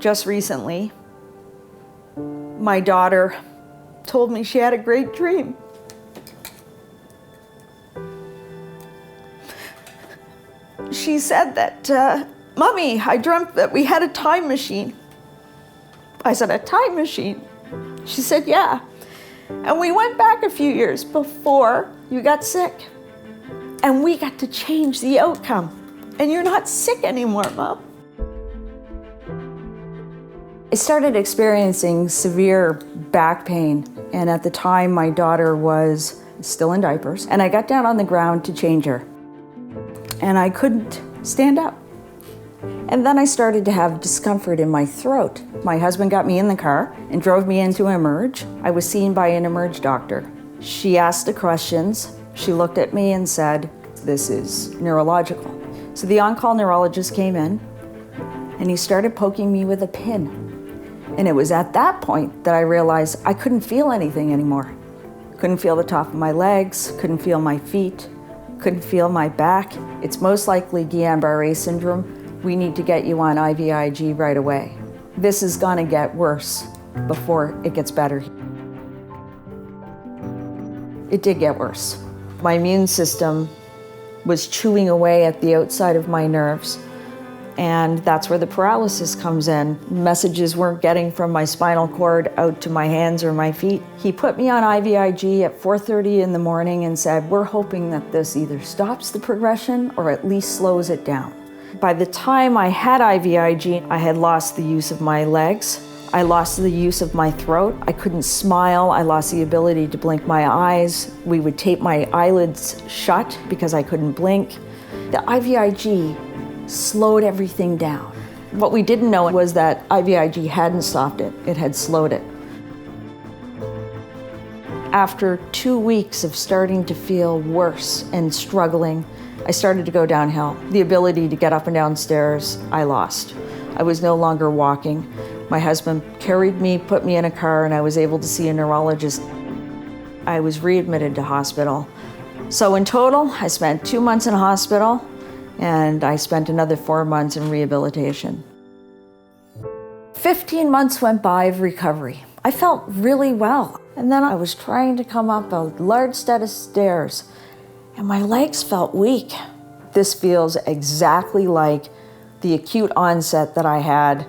Just recently, my daughter told me she had a great dream. She said that, Mommy, I dreamt that we had a time machine. I said, a time machine? She said, yeah. And we went back a few years before you got sick. And we got to change the outcome. And you're not sick anymore, Mom. I started experiencing severe back pain. And at the time, my daughter was still in diapers. And I got down on the ground to change her. And I couldn't stand up. And then I started to have discomfort in my throat. My husband got me in the car and drove me into Emerge. I was seen by an Emerge doctor. She asked the questions. She looked at me and said, this is neurological. So the on-call neurologist came in and he started poking me with a pin. And it was at that point that I realized I couldn't feel anything anymore. Couldn't feel the top of my legs, couldn't feel my feet, couldn't feel my back. It's most likely Guillain-Barré syndrome. We need to get you on IVIG right away. This is gonna get worse before it gets better. It did get worse. My immune system was chewing away at the outside of my nerves, and that's where the paralysis comes in. Messages weren't getting from my spinal cord out to my hands or my feet. He put me on IVIG at 4:30 in the morning and said, we're hoping that this either stops the progression or at least slows it down. By the time I had IVIG, I had lost the use of my legs. I lost the use of my throat. I couldn't smile. I lost the ability to blink my eyes. We would tape my eyelids shut because I couldn't blink. The IVIG slowed everything down. What we didn't know was that IVIG hadn't stopped it. It had slowed it. After 2 weeks of starting to feel worse and struggling, I started to go downhill. The ability to get up and down stairs, I lost. I was no longer walking. My husband carried me, put me in a car, and I was able to see a neurologist. I was readmitted to hospital. So in total, I spent 2 months in hospital, and I spent another 4 months in rehabilitation. 15 months went by of recovery. I felt really well. And then I was trying to come up a large set of stairs, and my legs felt weak. This feels exactly like the acute onset that I had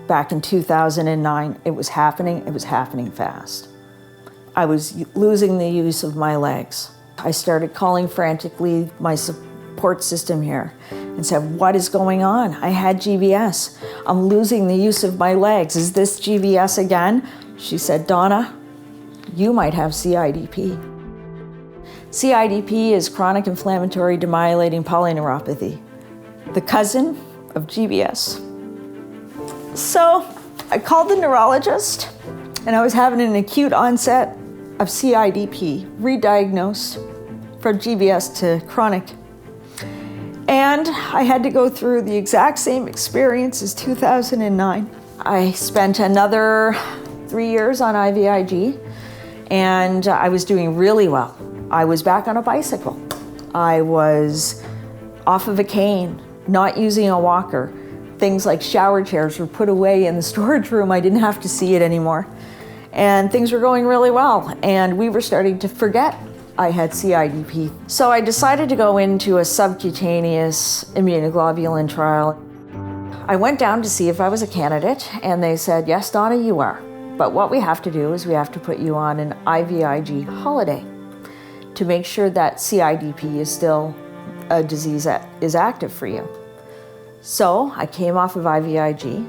back in 2009. It was happening fast. I was losing the use of my legs. I started calling frantically my support system here and said, what is going on? I had GBS. I'm losing the use of my legs. Is this GBS again? She said, Donna, you might have CIDP. CIDP is chronic inflammatory demyelinating polyneuropathy, the cousin of GBS. So I called the neurologist, and I was having an acute onset of CIDP, re-diagnosed from GBS to chronic. And I had to go through the exact same experience as 2009. I spent another 3 years on IVIG, and I was doing really well. I was back on a bicycle. I was off of a cane, not using a walker. Things like shower chairs were put away in the storage room. I didn't have to see it anymore. And things were going really well. And we were starting to forget I had CIDP. So I decided to go into a subcutaneous immunoglobulin trial. I went down to see if I was a candidate, and they said, yes, Donna, you are. But what we have to do is we have to put you on an IVIG holiday to make sure that CIDP is still a disease that is active for you. So I came off of IVIG,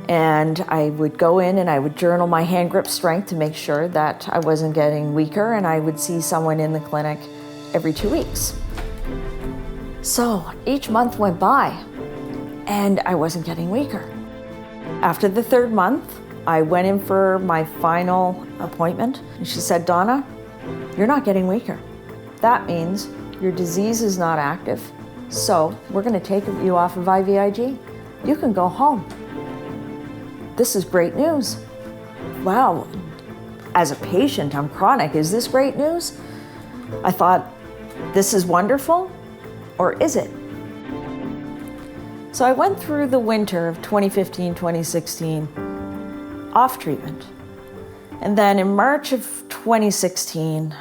and I would go in and I would journal my hand grip strength to make sure that I wasn't getting weaker, and I would see someone in the clinic every 2 weeks. So each month went by, and I wasn't getting weaker. After the 3rd month, I went in for my final appointment, and she said, Donna, you're not getting weaker. That means your disease is not active, so we're going to take you off of IVIG. You can go home. This is great news. Wow, as a patient, I'm chronic. Is this great news? I thought, this is wonderful, or is it? So I went through the winter of 2015, 2016 off treatment. And then in March of 2016,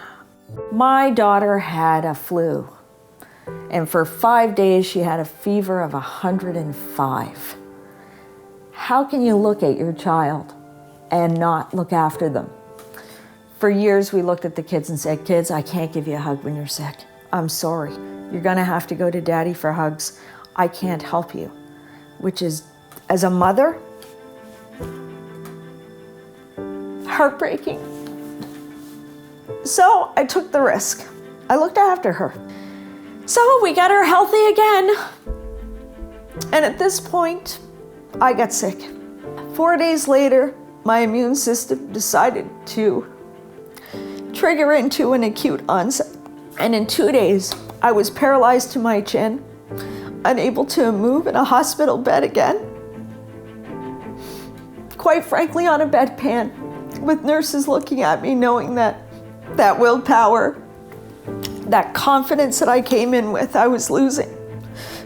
my daughter had a flu. And for 5 days, she had a fever of 105. How can you look at your child and not look after them? For years, we looked at the kids and said, kids, I can't give you a hug when you're sick. I'm sorry. You're gonna have to go to daddy for hugs. I can't help you. Which is, as a mother, heartbreaking. So I took the risk. I looked after her. So we got her healthy again. And at this point, I got sick. 4 days later, my immune system decided to trigger into an acute onset. And in 2 days, I was paralyzed to my chin, unable to move in a hospital bed again. Quite frankly, on a bedpan, with nurses looking at me, knowing that willpower, that confidence that I came in with, I was losing.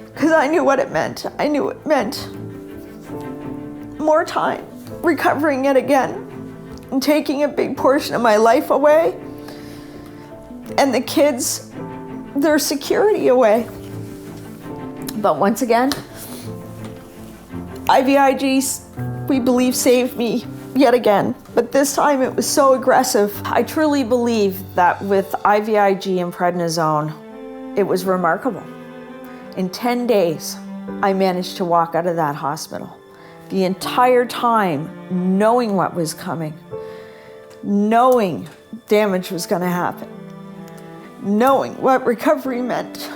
Because I knew what it meant. I knew it meant more time recovering it again and taking a big portion of my life away, and the kids, their security away. But once again, IVIG, we believe, saved me yet again. But this time it was so aggressive. I truly believe that with IVIG and prednisone, it was remarkable. In 10 days, I managed to walk out of that hospital. The entire time, knowing what was coming, knowing damage was going to happen, knowing what recovery meant.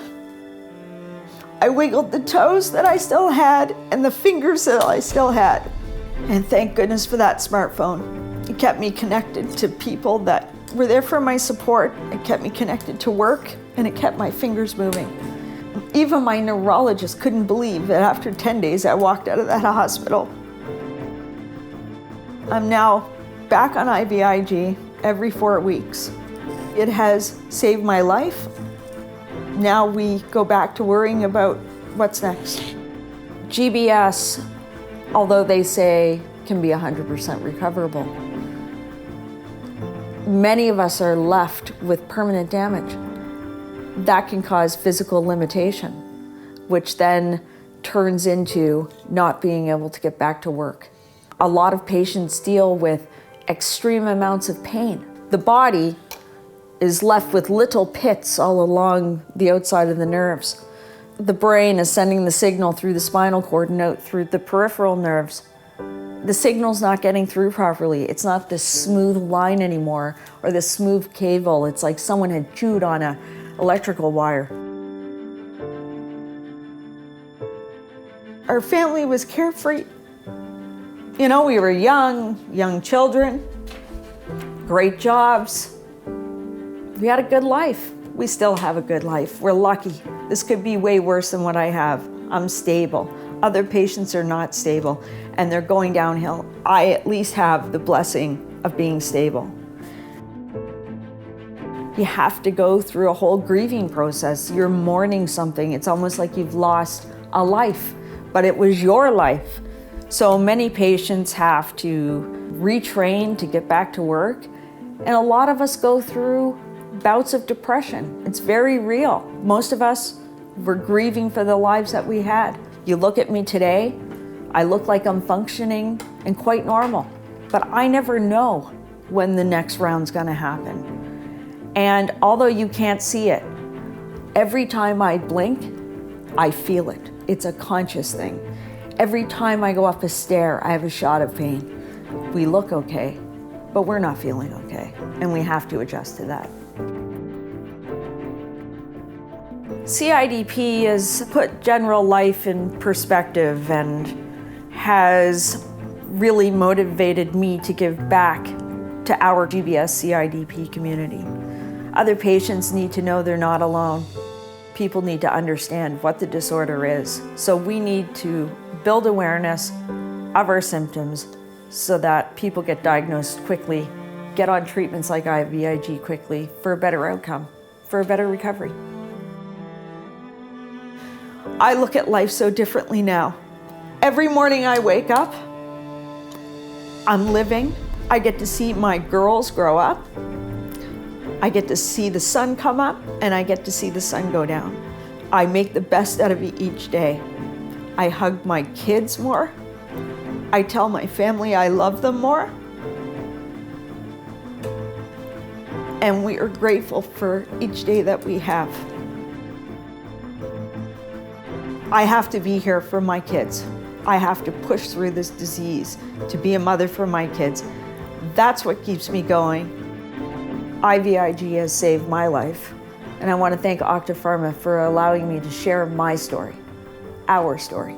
I wiggled the toes that I still had and the fingers that I still had. And thank goodness for that smartphone. It kept me connected to people that were there for my support. It kept me connected to work, and it kept my fingers moving. Even my neurologist couldn't believe that after 10 days I walked out of that hospital. I'm now back on IVIG every 4 weeks. It has saved my life. Now we go back to worrying about what's next. GBS, although they say can be 100% recoverable, many of us are left with permanent damage. That can cause physical limitation, which then turns into not being able to get back to work. A lot of patients deal with extreme amounts of pain. The body is left with little pits all along the outside of the nerves. The brain is sending the signal through the spinal cord and out through the peripheral nerves. The signal's not getting through properly. It's not this smooth line anymore, or this smooth cable. It's like someone had chewed on an electrical wire. Our family was carefree. You know, we were young children, great jobs. We had a good life. We still have a good life. We're lucky. This could be way worse than what I have. I'm stable. Other patients are not stable, and they're going downhill. I at least have the blessing of being stable. You have to go through a whole grieving process. You're mourning something. It's almost like you've lost a life, but it was your life. So many patients have to retrain to get back to work, and a lot of us go through bouts of depression. It's very real. Most of us were grieving for the lives that we had. You look at me today, I look like I'm functioning and quite normal, but I never know when the next round's gonna happen. And although you can't see it, every time I blink, I feel it. It's a conscious thing. Every time I go up a stair, I have a shot of pain. We look okay, but we're not feeling okay, and we have to adjust to that. CIDP has put general life in perspective and has really motivated me to give back to our GBS CIDP community. Other patients need to know they're not alone. People need to understand what the disorder is. So we need to build awareness of our symptoms so that people get diagnosed quickly, get on treatments like IVIG quickly for a better outcome, for a better recovery. I look at life so differently now. Every morning I wake up, I'm living. I get to see my girls grow up. I get to see the sun come up, and I get to see the sun go down. I make the best out of each day. I hug my kids more. I tell my family I love them more. And we are grateful for each day that we have. I have to be here for my kids. I have to push through this disease to be a mother for my kids. That's what keeps me going. IVIG has saved my life, and I want to thank Octapharma for allowing me to share my story, our story.